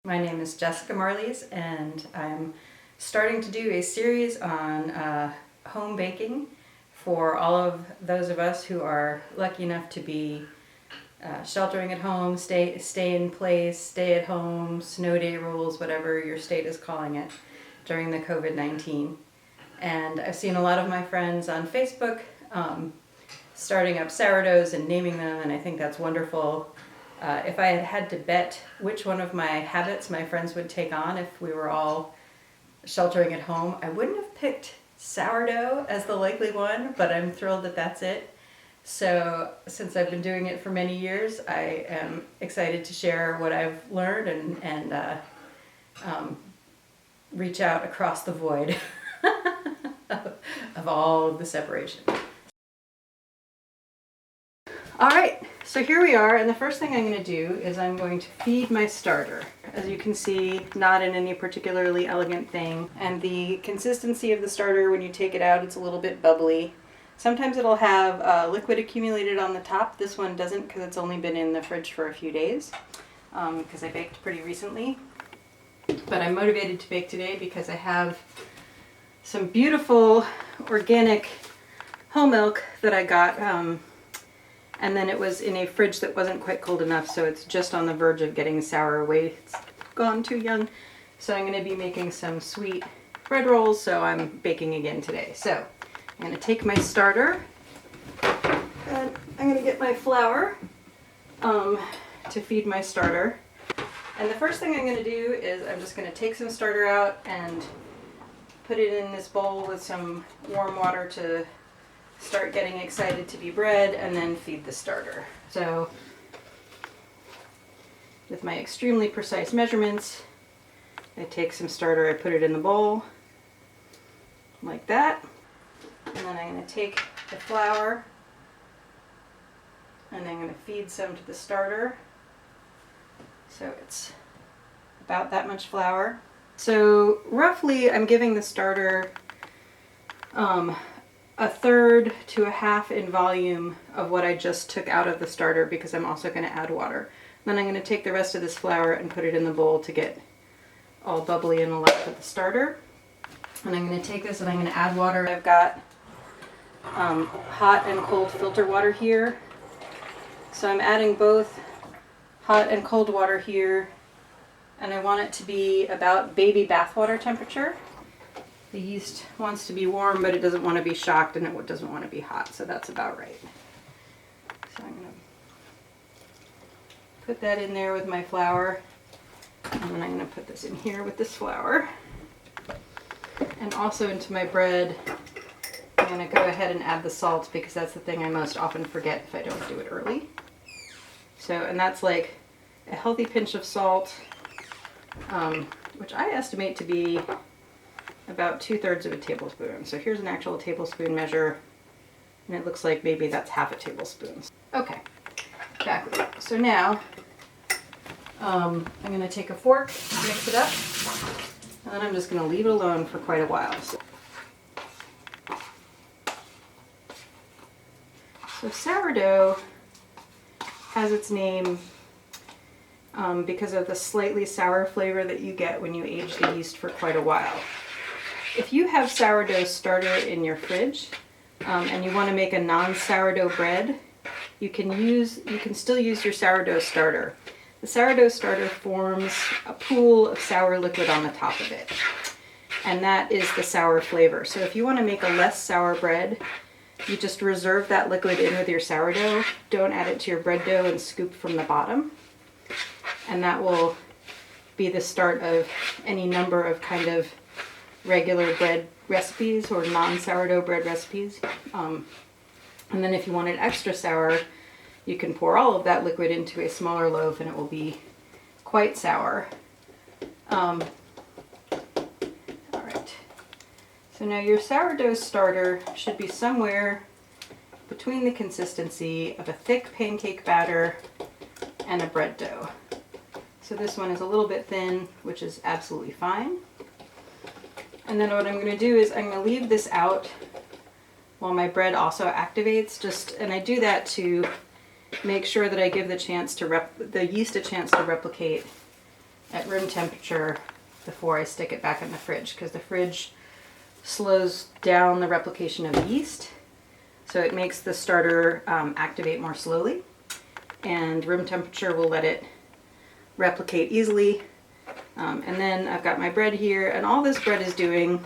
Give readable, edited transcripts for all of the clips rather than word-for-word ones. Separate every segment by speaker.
Speaker 1: My name is Jessica Marlies, and I'm starting to do a series on home baking for all of those of us who are lucky enough to be sheltering at home, stay in place, stay at home, snow day rules, whatever your state is calling it, during the COVID-19. And I've seen a lot of my friends on Facebook starting up sourdoughs and naming them, and I think that's wonderful. If I had to bet which one of my habits my friends would take on if we were all sheltering at home, I wouldn't have picked sourdough as the likely one, but I'm thrilled that that's it. So since I've been doing it for many years, I am excited to share what I've learned and reach out across the void of all of the separation. All right, so here we are, and the first thing I'm going to do is I'm going to feed my starter. As you can see, not in any particularly elegant thing, and the consistency of the starter, when you take it out, it's a little bit bubbly. Sometimes it'll have liquid accumulated on the top. This one doesn't, because it's only been in the fridge for a few days, because I baked pretty recently. But I'm motivated to bake today because I have some beautiful organic whole milk that I got, and then it was in a fridge that wasn't quite cold enough, so it's just on the verge of getting sour. It's gone too young. So I'm going to be making some sweet bread rolls, so I'm baking again today. So I'm going to take my starter, and I'm going to get my flour to feed my starter. And the first thing I'm going to do is I'm just going to take some starter out and put it in this bowl with some warm water to start getting excited to be bread, and then feed the starter. So with my extremely precise measurements, I take some starter, I put it in the bowl like that, and then I'm going to take the flour and I'm going to feed some to the starter. So it's about that much flour. So roughly I'm giving the starter a third to a half in volume of what I just took out of the starter, because I'm also going to add water. Then I'm going to take the rest of this flour and put it in the bowl to get all bubbly and alive with the starter. And I'm going to take this and I'm going to add water. I've got hot and cold filter water here. So I'm adding both hot and cold water here, and I want it to be about baby bathwater temperature. The yeast wants to be warm, but it doesn't want to be shocked, and it doesn't want to be hot, so that's about right. So I'm going to put that in there with my flour, and then I'm going to put this in here with this flour. And also into my bread, I'm going to go ahead and add the salt, because that's the thing I most often forget if I don't do it early. So, and that's like a healthy pinch of salt, which I estimate to be about 2/3 of a tablespoon. So here's an actual tablespoon measure, and it looks like maybe that's half a tablespoon. Okay, back. So now I'm going to take a fork, mix it up, and then I'm just going to leave it alone for quite a while. So sourdough has its name because of the slightly sour flavor that you get when you age the yeast for quite a while. If you have sourdough starter in your fridge and you want to make a non-sourdough bread, you can still use your sourdough starter. The sourdough starter forms a pool of sour liquid on the top of it, and that is the sour flavor. So if you want to make a less sour bread, you just reserve that liquid in with your sourdough. Don't add it to your bread dough and scoop from the bottom. And that will be the start of any number of kind of regular bread recipes or non-sourdough bread recipes. And then if you want it extra sour, you can pour all of that liquid into a smaller loaf and it will be quite sour. All right. So now your sourdough starter should be somewhere between the consistency of a thick pancake batter and a bread dough. So this one is a little bit thin, which is absolutely fine. And then what I'm going to do is I'm going to leave this out while my bread also activates, and I do that to make sure that I give the yeast a chance to replicate at room temperature before I stick it back in the fridge, because the fridge slows down the replication of the yeast, so it makes the starter activate more slowly, and room temperature will let it replicate easily. And then I've got my bread here, and all this bread is doing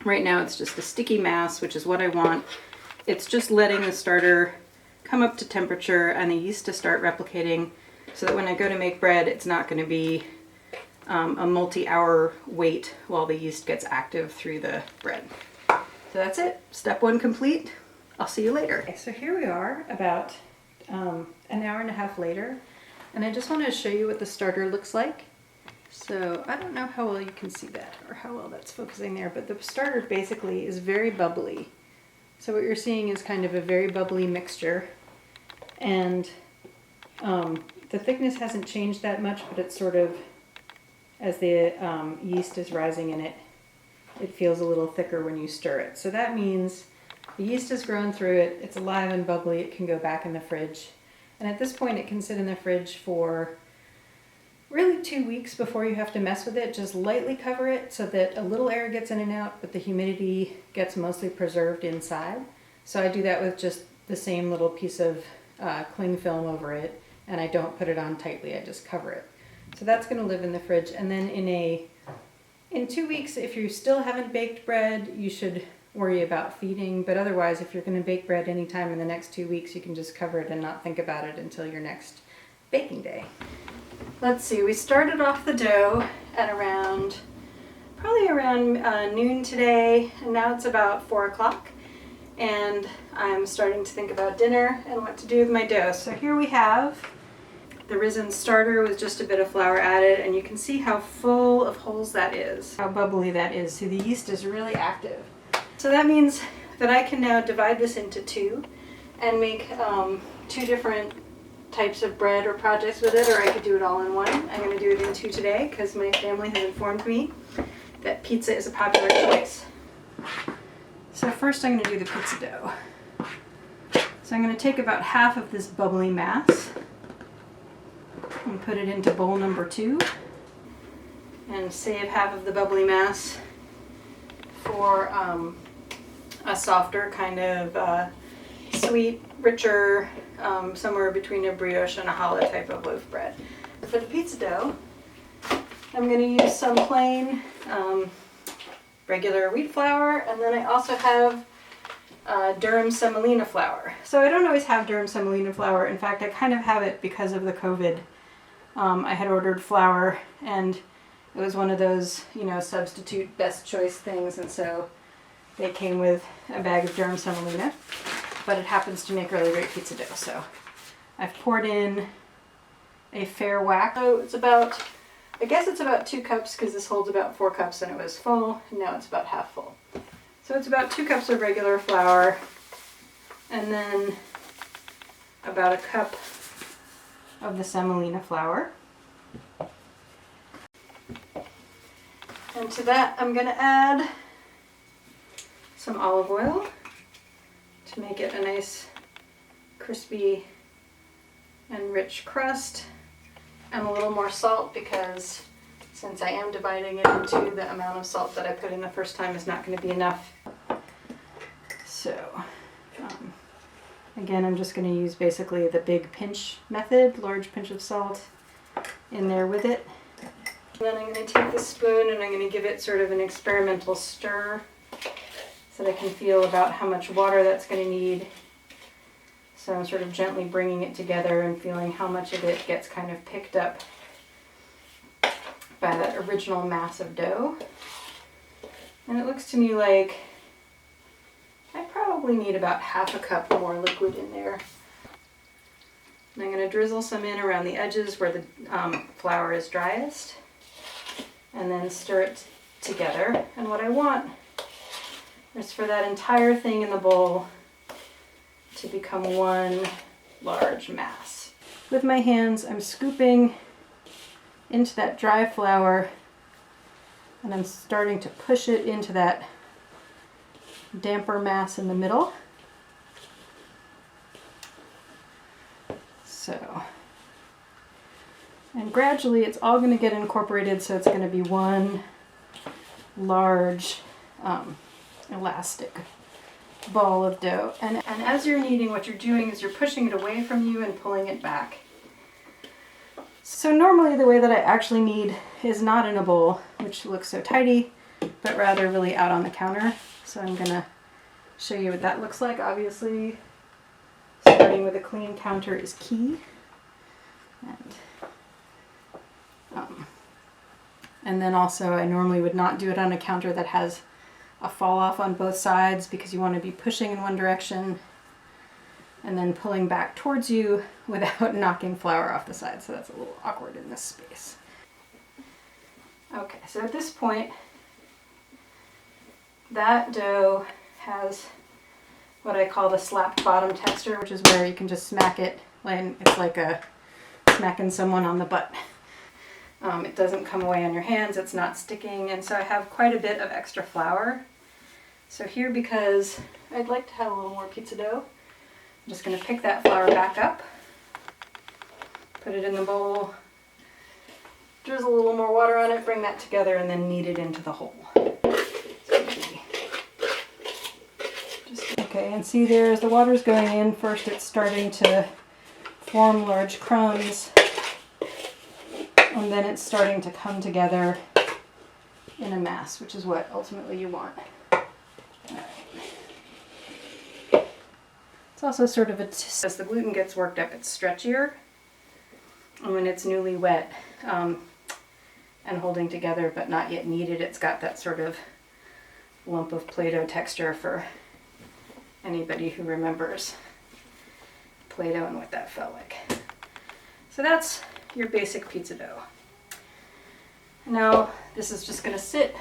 Speaker 1: right now, it's just a sticky mass, which is what I want. It's just letting the starter come up to temperature and the yeast to start replicating, so that when I go to make bread, it's not going to be a multi-hour wait while the yeast gets active through the bread. So that's it. Step one complete. I'll see you later. Okay, so here we are about an hour and a half later, and I just want to show you what the starter looks like. So I don't know how well you can see that or how well that's focusing there, but the starter basically is very bubbly. So what you're seeing is kind of a very bubbly mixture, and the thickness hasn't changed that much, but it's sort of, as the yeast is rising in it, it feels a little thicker when you stir it. So that means the yeast has grown through it, it's alive and bubbly, it can go back in the fridge. And at this point it can sit in the fridge for really 2 weeks before you have to mess with it. Just lightly cover it so that a little air gets in and out, but the humidity gets mostly preserved inside. So I do that with just the same little piece of cling film over it, and I don't put it on tightly, I just cover it. So that's going to live in the fridge, and then in 2 weeks, if you still haven't baked bread, you should worry about feeding, but otherwise, if you're going to bake bread anytime in the next 2 weeks, you can just cover it and not think about it until your next baking day. Let's see, we started off the dough at probably around noon today, and now it's about 4 o'clock, and I'm starting to think about dinner and what to do with my dough. So here we have the risen starter with just a bit of flour added, and you can see how full of holes that is, how bubbly that is. See, the yeast is really active. So that means that I can now divide this into two and make 2 different types of bread or projects with it, or I could do it all in one. I'm going to do it in 2 today because my family has informed me that pizza is a popular choice. So first I'm going to do the pizza dough. So I'm going to take about half of this bubbly mass and put it into bowl number 2 and save half of the bubbly mass for a softer kind of sweet, richer, somewhere between a brioche and a challah type of loaf bread. For the pizza dough, I'm going to use some plain regular wheat flour, and then I also have Durham Semolina Flour. So I don't always have Durham Semolina Flour. In fact, I kind of have it because of the COVID. I had ordered flour, and it was one of those, substitute best choice things, and so they came with a bag of Durham Semolina, but it happens to make really great pizza dough. So I've poured in a fair whack. So it's about, I guess it's about 2 cups, because this holds about 4 cups and it was full, and now it's about half full. So it's about 2 cups of regular flour, and then about a cup of the semolina flour. And to that I'm going to add some olive oil to make it a nice crispy and rich crust, and a little more salt, because since I am dividing it into, the amount of salt that I put in the first time is not going to be enough. So again, I'm just going to use basically the big pinch method, large pinch of salt in there with it. And then I'm going to take the spoon and I'm going to give it sort of an experimental stir so that I can feel about how much water that's going to need. So I'm sort of gently bringing it together and feeling how much of it gets kind of picked up by that original mass of dough. And it looks to me like I probably need about half a cup more liquid in there. And I'm going to drizzle some in around the edges where the flour is driest, and then stir it together. And what I want is for that entire thing in the bowl to become one large mass. With my hands, I'm scooping into that dry flour, and I'm starting to push it into that damper mass in the middle. And gradually it's all going to get incorporated, so it's going to be one large elastic ball of dough. And as you're kneading, what you're doing is you're pushing it away from you and pulling it back. So normally the way that I actually knead is not in a bowl, which looks so tidy, but rather really out on the counter. So I'm going to show you what that looks like. Obviously, starting with a clean counter is key. And then also I normally would not do it on a counter that has a fall off on both sides, because you want to be pushing in one direction and then pulling back towards you without knocking flour off the side. So that's a little awkward in this space. Okay, so at this point, that dough has what I call the slapped bottom texture, which is where you can just smack it, and it's like smacking someone on the butt. It doesn't come away on your hands, it's not sticking, and so I have quite a bit of extra flour. So here, because I'd like to have a little more pizza dough, I'm just going to pick that flour back up, put it in the bowl, drizzle a little more water on it, bring that together, and then knead it into the hole. Okay, and see there, as the water's going in, first it's starting to form large crumbs, and then it's starting to come together in a mass, which is what ultimately you want. It's also sort of as the gluten gets worked up, it's stretchier, and when it's newly wet and holding together but not yet kneaded, it's got that sort of lump of Play-Doh texture for anybody who remembers Play-Doh and what that felt like. So that's your basic pizza dough. Now this is just going to sit